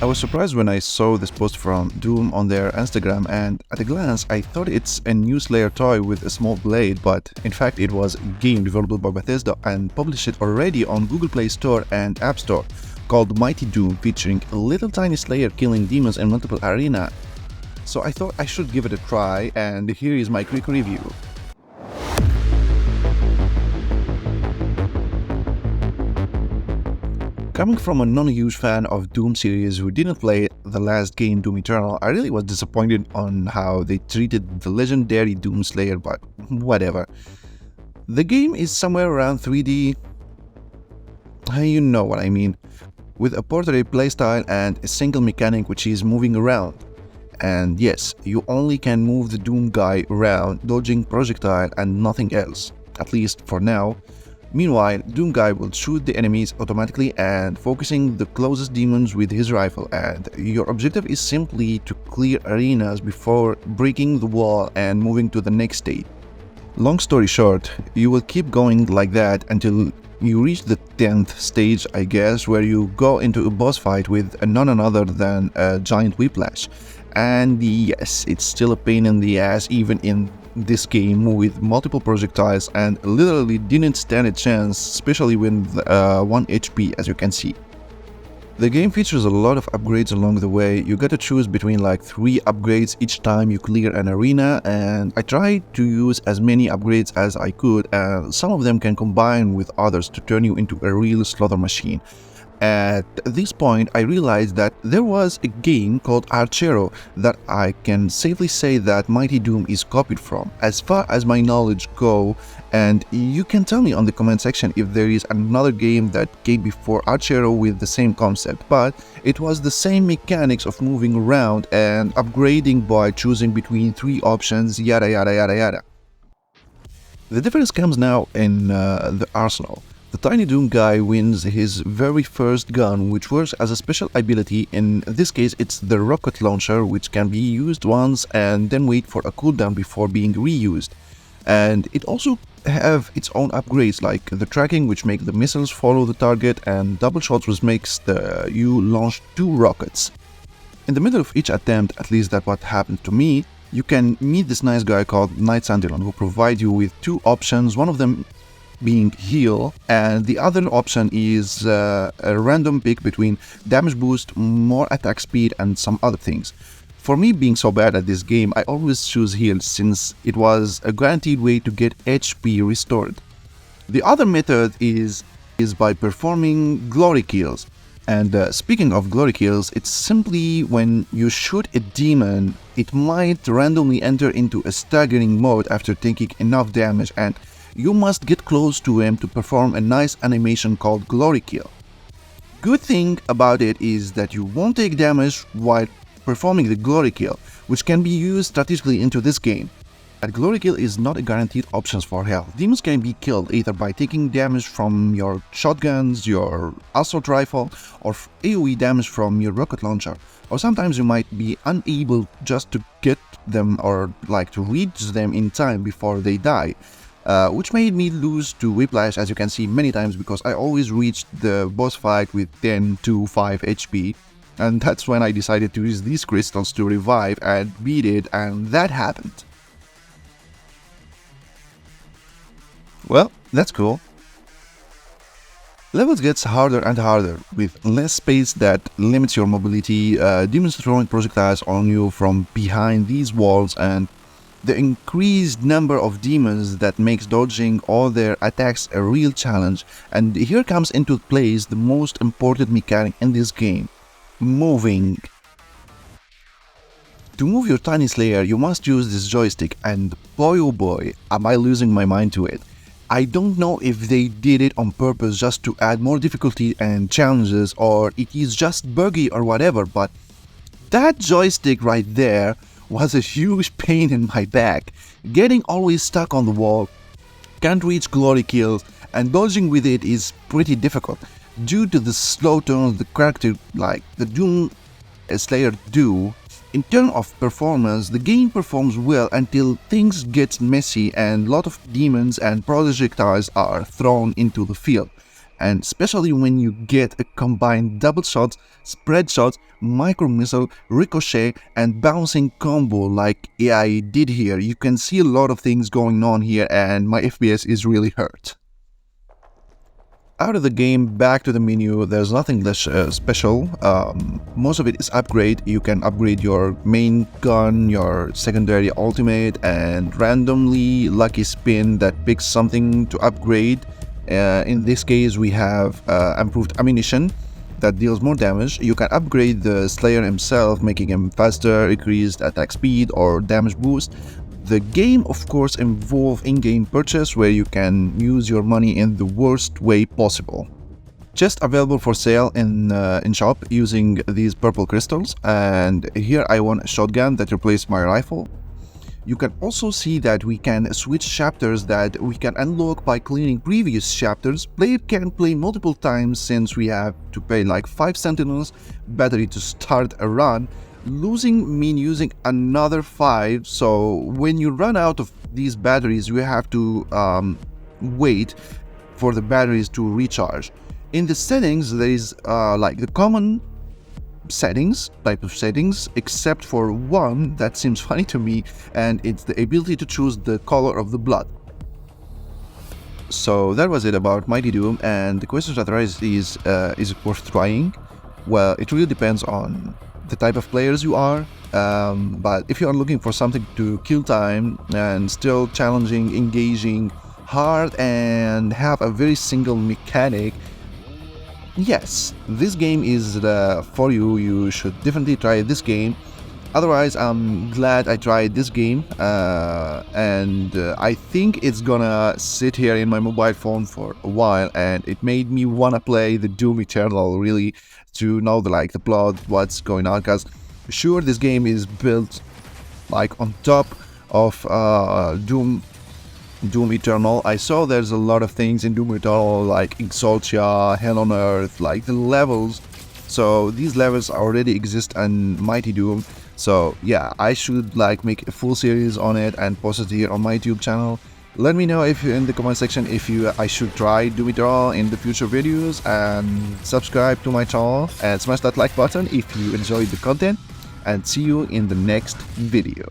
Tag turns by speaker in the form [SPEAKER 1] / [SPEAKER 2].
[SPEAKER 1] was surprised when I saw this post from Doom on their Instagram, and at a glance I thought it's a new Slayer toy with a small blade, but in fact it was a game developed by Bethesda and published it already on Google Play Store and App Store, called Mighty Doom, featuring a little tiny Slayer killing demons in multiple arenas. So I thought I should give it a try, and here is my quick review. Coming from a non-huge fan of Doom series who didn't play the last game, Doom Eternal, I really was disappointed on how they treated the legendary Doom Slayer, but whatever. The game is somewhere around 3D, you know what I mean, with a portrait playstyle and a single mechanic which is moving around. And yes, you only can move the Doom guy around, dodging projectile and nothing else, at least for now. Meanwhile, Doom Guy will shoot the enemies automatically and focusing the closest demons with his rifle, and your objective is simply to clear arenas before breaking the wall and moving to the next stage. Long story short, you will keep going like that until you reach the 10th stage, I guess, where you go into a boss fight with none other than a giant whiplash. And yes, it's still a pain in the ass even in this game with multiple projectiles, and literally didn't stand a chance, especially with 1 HP, as you can see. The game features a lot of upgrades along the way. You got to choose between like 3 upgrades each time you clear an arena, and I tried to use as many upgrades as I could, and some of them can combine with others to turn you into a real slaughter machine. At this point, I realized that there was a game called Archero that I can safely say that Mighty Doom is copied from, as far as my knowledge go, and you can tell me on the comment section if there is another game that came before Archero with the same concept, but it was the same mechanics of moving around and upgrading by choosing between 3 options, yada yada yada yada. The difference comes now in the arsenal. The tiny Doom guy wins his very first gun, which works as a special ability. In this case, it's the rocket launcher, which can be used once and then wait for a cooldown before being reused. And it also have its own upgrades, like the tracking, which makes the missiles follow the target, and double shots, which makes you launch 2 rockets. In the middle of each attempt, at least that's what happened to me, you can meet this nice guy called Knight Sandilon, who provides you with 2 options, one of them being heal, and the other option is a random pick between damage boost, more attack speed, and some other things. For me, being so bad at this game, I always choose heal since it was a guaranteed way to get HP restored. The other method is by performing glory kills. And speaking of glory kills, it's simply when you shoot a demon, it might randomly enter into a staggering mode after taking enough damage, and you must get close to him to perform a nice animation called Glory Kill. Good thing about it is that you won't take damage while performing the Glory Kill, which can be used strategically into this game. But Glory Kill is not a guaranteed option for health. Demons can be killed either by taking damage from your shotguns, your assault rifle, or AoE damage from your rocket launcher. Or sometimes you might be unable just to get them or like to reach them in time before they die. Which made me lose to Whiplash, as you can see many times, because I always reached the boss fight with 10 to 5 HP, and that's when I decided to use these crystals to revive and beat it, and that happened. Well, that's cool. Levels gets harder and harder, with less space that limits your mobility, demons throwing projectiles on you from behind these walls, and the increased number of demons that makes dodging all their attacks a real challenge. And here comes into place the most important mechanic in this game: moving. To move your tiny Slayer, you must use this joystick, and boy oh boy, am I losing my mind to it. I don't know if they did it on purpose just to add more difficulty and challenges, or it is just buggy or whatever, but that joystick right there was a huge pain in my back. Getting always stuck on the wall, can't reach glory kills, and dodging with it is pretty difficult due to the slow turns the character like the Doom Slayer do. In terms of performance, the game performs well until things get messy and a lot of demons and projectiles are thrown into the field. and especially when you get a combined double shots, spread shots, micro missile, ricochet, and bouncing combo like AI did here. You can see a lot of things going on here, and my FPS is really hurt. Out of the game, back to the menu, there's nothing less special. Most of it is upgrade. You can upgrade your main gun, your secondary ultimate, and randomly lucky spin that picks something to upgrade. In this case, we have improved ammunition that deals more damage. You can upgrade the Slayer himself, making him faster, increased attack speed, or damage boost. The game, of course, involves in-game purchase where you can use your money in the worst way possible. Just available for sale in shop using these purple crystals, and here I won a shotgun that replaced my rifle. You can also see that we can switch chapters that we can unlock by clearing previous chapters. Player can play multiple times since we have to pay like 5 sentinels battery to start a run. Losing mean using another 5, so when you run out of these batteries, you have to wait for the batteries to recharge. In the settings, there is like the common settings, type of settings, except for one that seems funny to me, and it's the ability to choose the color of the blood. So that was it about Mighty Doom, and the question that arises is it worth trying? Well, it really depends on the type of players you are, but if you are looking for something to kill time and still challenging, engaging, hard, and have a very single mechanic, yes, this game is for you. You should definitely try this game. Otherwise, I'm glad I tried this game, and I think it's gonna sit here in my mobile phone for a while, and it made me wanna play the Doom Eternal, really, to know the plot, what's going on, because sure, this game is built like on top of Doom Eternal. I saw there's a lot of things in Doom Eternal like Exaltia, Hell on Earth, like the levels. So these levels already exist in Mighty Doom. So yeah, I should make a full series on it and post it here on my YouTube channel. Let me know if in the comment section if I should try Doom Eternal in the future videos, and subscribe to my channel and smash that like button if you enjoyed the content, and see you in the next video.